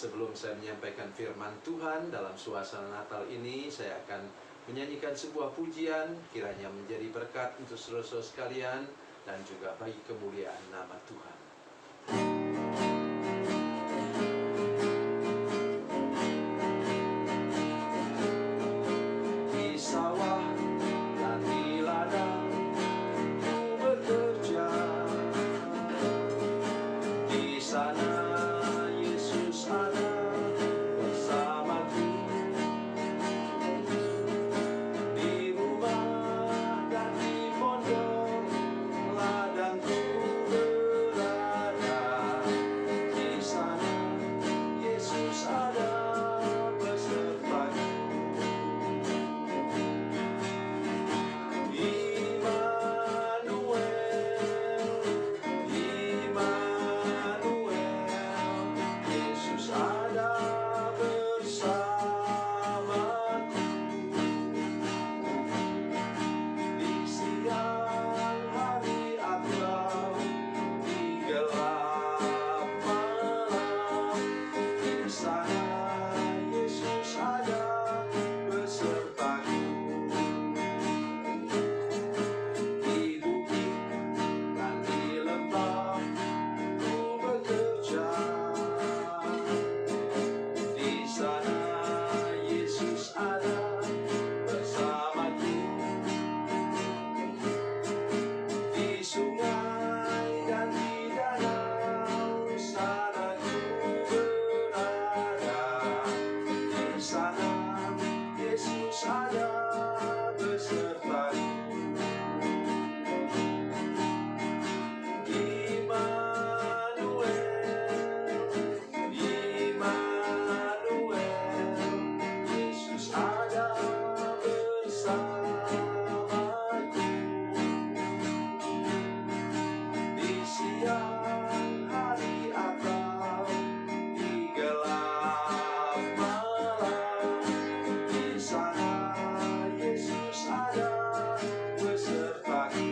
Sebelum saya menyampaikan firman Tuhan dalam suasana Natal ini, saya akan menyanyikan sebuah pujian, kiranya menjadi berkat untuk saudara-saudara sekalian dan juga bagi kemuliaan nama Tuhan. Di sawah dan di ladang ku bekerja, di sana Yesus ada bersamaku. Di rumah dan di pondok ladangku berada, di sana Yesus ada besertaku. Yesus ada bersamaku. Di siang hari atau di gelap malam, di sana Yesus ada besertaku. Di bukit dan di lembah ku bekerja, di sana Yesus ada bersamaku. Di sungai dan di danau sana ku berada, di sana Yesus ada besertaku. Yesus ada bersamaku. Di siang hari atau di gelap malam, di sana Yesus ada besertaku.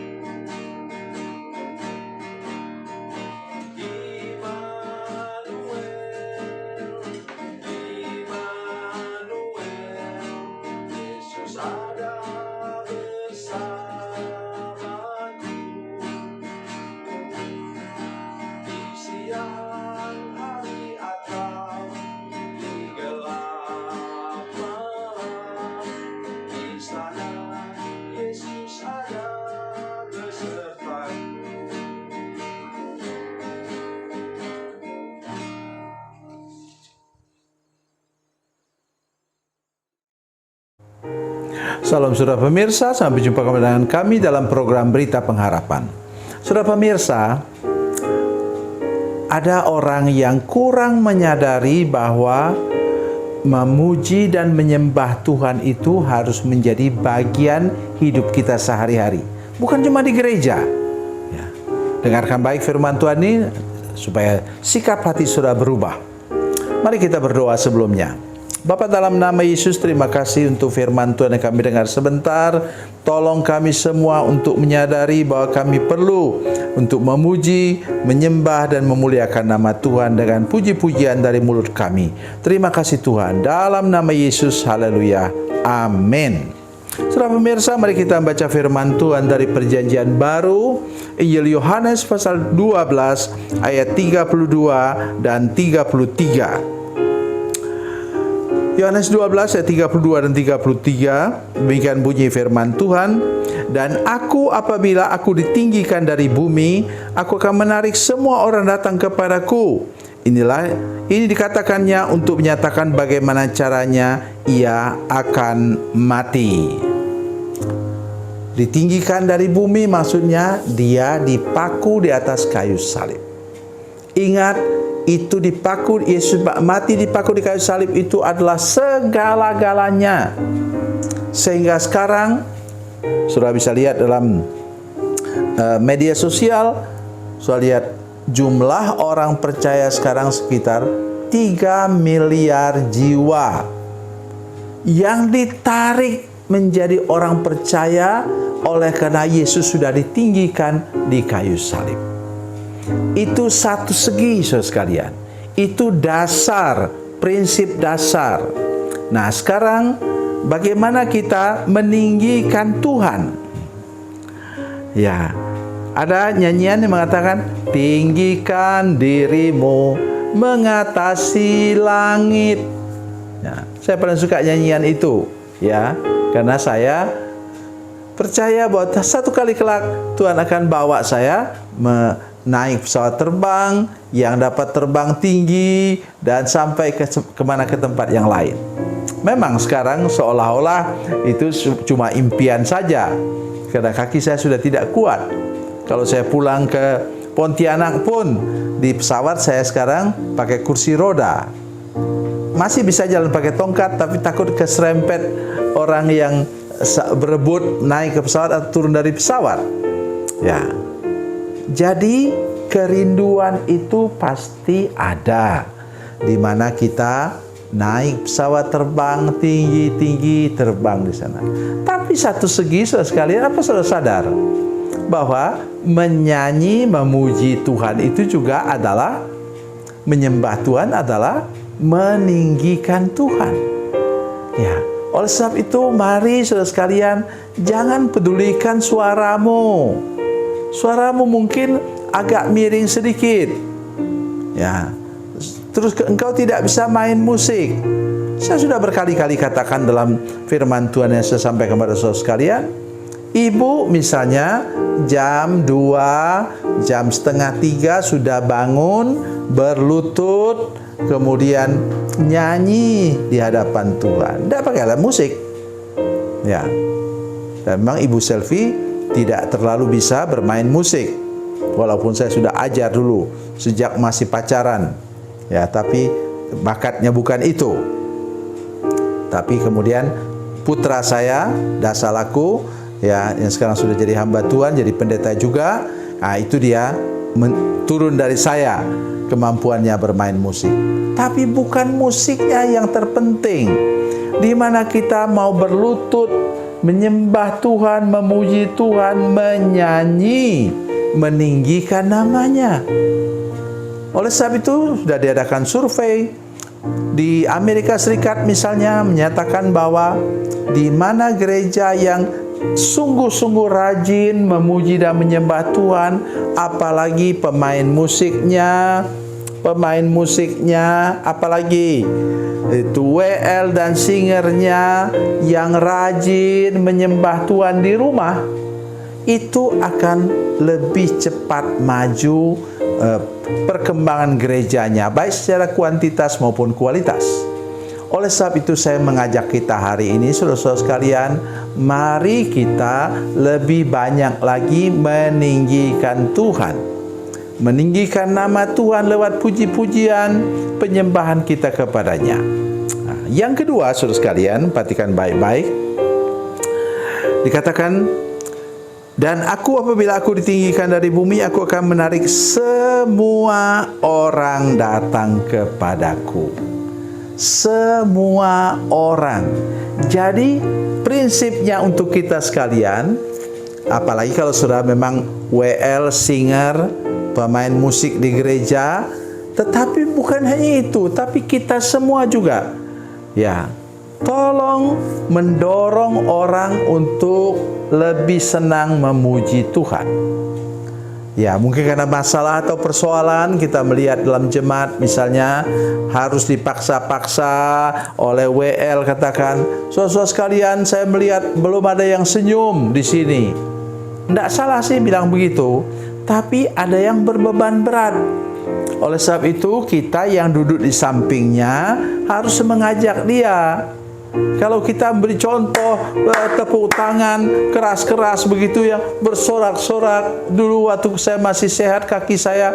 Yesus ada bersamaku. Di siang hari atau di gelap malam, di sana Yesus ada besertaku. Salam saudara pemirsa, sampai jumpa kembali dengan kami dalam program Berita Pengharapan. Saudara pemirsa, ada orang yang kurang menyadari bahwa memuji dan menyembah Tuhan itu harus menjadi bagian hidup kita sehari-hari, bukan cuma di gereja. Ya. Dengarkan baik firman Tuhan ini supaya sikap hati saudara berubah. Mari kita berdoa sebelumnya. Bapa, dalam nama Yesus, terima kasih untuk firman Tuhan yang kami dengar sebentar. Tolong kami semua untuk menyadari bahwa kami perlu untuk memuji, menyembah dan memuliakan nama Tuhan dengan puji-pujian dari mulut kami. Terima kasih Tuhan, dalam nama Yesus, haleluya, amin. Saudara pemirsa, mari kita baca firman Tuhan dari Perjanjian Baru, Injil Yohanes pasal 12 ayat 32 dan 33. Yohanes 12 ayat 32 dan 33, demikian bunyi firman Tuhan. Dan aku, apabila aku ditinggikan dari bumi, aku akan menarik semua orang datang kepadaku. Ini dikatakannya untuk menyatakan bagaimana caranya ia akan mati. Ditinggikan dari bumi maksudnya dia dipaku di atas kayu salib. Ingat, itu dipaku, Yesus mati dipaku di kayu salib itu adalah segala-galanya. Sehingga sekarang saudara bisa lihat dalam media sosial, saudara lihat jumlah orang percaya sekarang sekitar 3 miliar jiwa yang ditarik menjadi orang percaya oleh karena Yesus sudah ditinggikan di kayu salib. Itu satu segi, saudara sekalian. Itu dasar prinsip dasar. Nah, sekarang bagaimana kita meninggikan Tuhan? Ya, ada nyanyian yang mengatakan, tinggikan dirimu mengatasi langit. Ya, saya paling suka nyanyian itu, ya, karena saya percaya bahwa satu kali kelak Tuhan akan bawa saya naik pesawat terbang yang dapat terbang tinggi dan sampai ke tempat yang lain. Memang sekarang seolah-olah itu cuma impian saja, karena kaki saya sudah tidak kuat. Kalau saya pulang ke Pontianak pun di pesawat saya sekarang pakai kursi roda. Masih bisa jalan pakai tongkat, tapi takut keserempet orang yang berebut naik ke pesawat atau turun dari pesawat. Ya. Jadi kerinduan itu pasti ada, di mana kita naik pesawat terbang tinggi-tinggi, terbang di sana. Tapi satu segi, saudara sekalian, apa saudara sadar bahwa menyanyi, memuji Tuhan itu juga adalah menyembah Tuhan, adalah meninggikan Tuhan. Ya, oleh sebab itu mari saudara sekalian, jangan pedulikan suaramu. Suaramu mungkin agak miring sedikit. Ya. Terus engkau tidak bisa main musik. Saya sudah berkali-kali katakan dalam firman Tuhan yang saya sampaikan kepada saudara sekalian. Ibu misalnya jam 2, jam setengah 3 sudah bangun, berlutut, kemudian nyanyi di hadapan Tuhan. Tidak pakai alat musik. Ya. Dan memang Ibu Selvi tidak terlalu bisa bermain musik. Walaupun saya sudah ajar dulu sejak masih pacaran. Ya, tapi bakatnya bukan itu. Tapi kemudian putra saya, Dasalaku, ya, yang sekarang sudah jadi hamba Tuhan, jadi pendeta juga. Nah, itu dia turun dari saya kemampuannya bermain musik. Tapi bukan musiknya yang terpenting. Di mana kita mau berlutut, menyembah Tuhan, memuji Tuhan, menyanyi, meninggikan namanya. Oleh sebab itu sudah diadakan survei di Amerika Serikat misalnya, menyatakan bahwa di mana gereja yang sungguh-sungguh rajin memuji dan menyembah Tuhan, apalagi pemain musiknya, apalagi itu WL dan singernya yang rajin menyembah Tuhan di rumah, itu akan lebih cepat maju perkembangan gerejanya, baik secara kuantitas maupun kualitas. Oleh sebab itu saya mengajak kita hari ini, saudara-saudara sekalian, mari kita lebih banyak lagi meninggikan Tuhan, meninggikan nama Tuhan lewat puji-pujian, penyembahan kita kepadanya. Nah, yang kedua, saudara sekalian, perhatikan baik-baik. Dikatakan, dan apabila aku ditinggikan dari bumi, aku akan menarik semua orang datang kepadaku. Semua orang. Jadi prinsipnya untuk kita sekalian, apalagi kalau sudah memang WL, singer, pemain musik di gereja, tetapi bukan hanya itu, tapi kita semua juga, ya, tolong mendorong orang untuk lebih senang memuji Tuhan. Ya, mungkin karena masalah atau persoalan kita melihat dalam jemaat misalnya harus dipaksa-paksa oleh WL, katakan, saudara-saudara sekalian, saya melihat belum ada yang senyum di sini. Tidak salah sih bilang begitu, tapi ada yang berbeban berat. Oleh sebab itu kita yang duduk di sampingnya harus mengajak dia. Kalau kita beri contoh tepuk tangan keras-keras begitu ya, bersorak-sorak. Dulu waktu saya masih sehat, kaki saya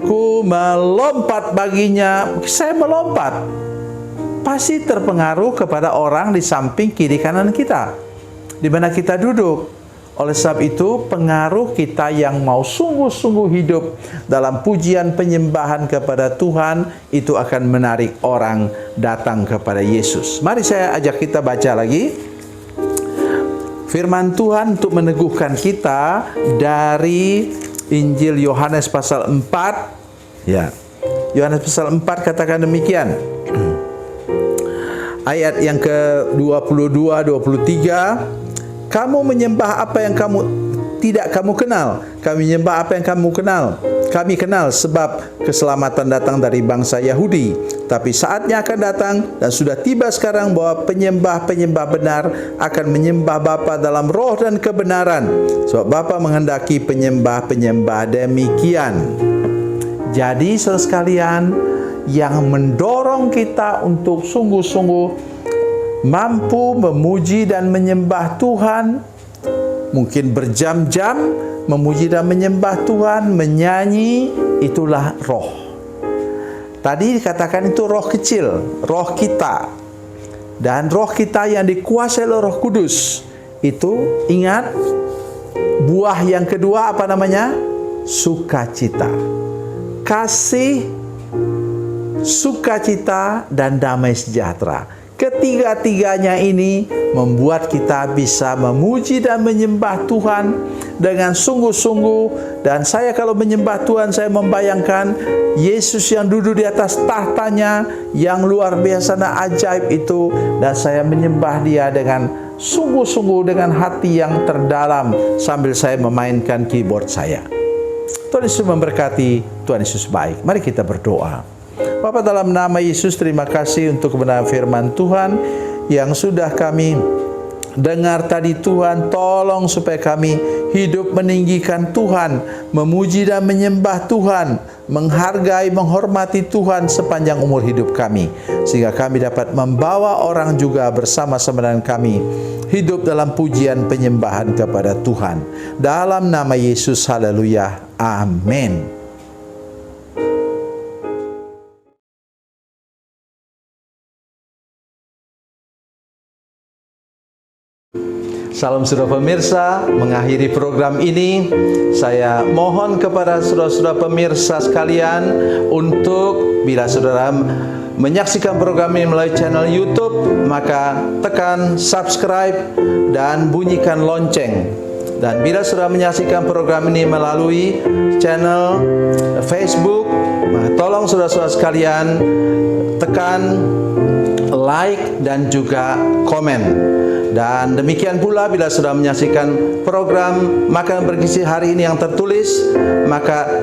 ku melompat baginya, saya melompat. Pasti terpengaruh kepada orang di samping kiri kanan kita, di mana kita duduk. Oleh sebab itu, pengaruh kita yang mau sungguh-sungguh hidup dalam pujian penyembahan kepada Tuhan, itu akan menarik orang datang kepada Yesus. Mari saya ajak kita baca lagi firman Tuhan untuk meneguhkan kita dari Injil Yohanes pasal 4. Ya. Yohanes pasal 4 katakan demikian. Ayat yang ke-22, 23, kamu menyembah apa yang tidak kamu kenal. Kami menyembah apa yang kamu kenal. Kami kenal sebab keselamatan datang dari bangsa Yahudi. Tapi saatnya akan datang dan sudah tiba sekarang bahwa penyembah-penyembah benar akan menyembah Bapa dalam roh dan kebenaran. Sebab Bapa menghendaki penyembah-penyembah demikian. Jadi saudara sekalian, yang mendorong kita untuk sungguh-sungguh mampu memuji dan menyembah Tuhan, mungkin berjam-jam memuji dan menyembah Tuhan, menyanyi, itulah roh. Tadi dikatakan itu roh kecil, roh kita. Dan roh kita yang dikuasai oleh Roh Kudus. Itu ingat, buah yang kedua apa namanya? Sukacita. Kasih, sukacita, dan damai sejahtera. Ketiga-tiganya ini membuat kita bisa memuji dan menyembah Tuhan dengan sungguh-sungguh. Dan saya kalau menyembah Tuhan, saya membayangkan Yesus yang duduk di atas tahtanya yang luar biasa dan ajaib itu, dan saya menyembah Dia dengan sungguh-sungguh, dengan hati yang terdalam sambil saya memainkan keyboard saya. Tuhan Yesus memberkati. Tuhan Yesus baik. Mari kita berdoa. Bapa, dalam nama Yesus, terima kasih untuk kebenaran firman Tuhan yang sudah kami dengar tadi. Tuhan, tolong supaya kami hidup meninggikan Tuhan, memuji dan menyembah Tuhan, menghargai, menghormati Tuhan sepanjang umur hidup kami, sehingga kami dapat membawa orang juga bersama-sama dengan kami hidup dalam pujian penyembahan kepada Tuhan. Dalam nama Yesus, haleluya, amin. Salam saudara pemirsa, mengakhiri program ini saya mohon kepada saudara-saudara pemirsa sekalian untuk bila saudara menyaksikan program ini melalui channel YouTube, maka tekan subscribe dan bunyikan lonceng. Dan bila saudara menyaksikan program ini melalui channel Facebook, maka tolong saudara-saudara sekalian tekan like dan juga komen. Dan demikian pula bila sudah menyaksikan program Makanan Bergizi hari ini yang tertulis, maka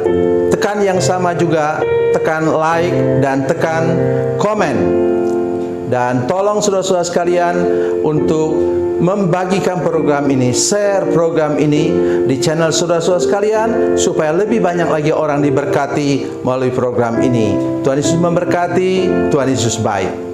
tekan yang sama juga, tekan like dan tekan komen. Dan tolong saudara-saudara sekalian untuk membagikan program ini, share program ini di channel saudara-saudara sekalian, supaya lebih banyak lagi orang diberkati melalui program ini. Tuhan Yesus memberkati, Tuhan Yesus baik.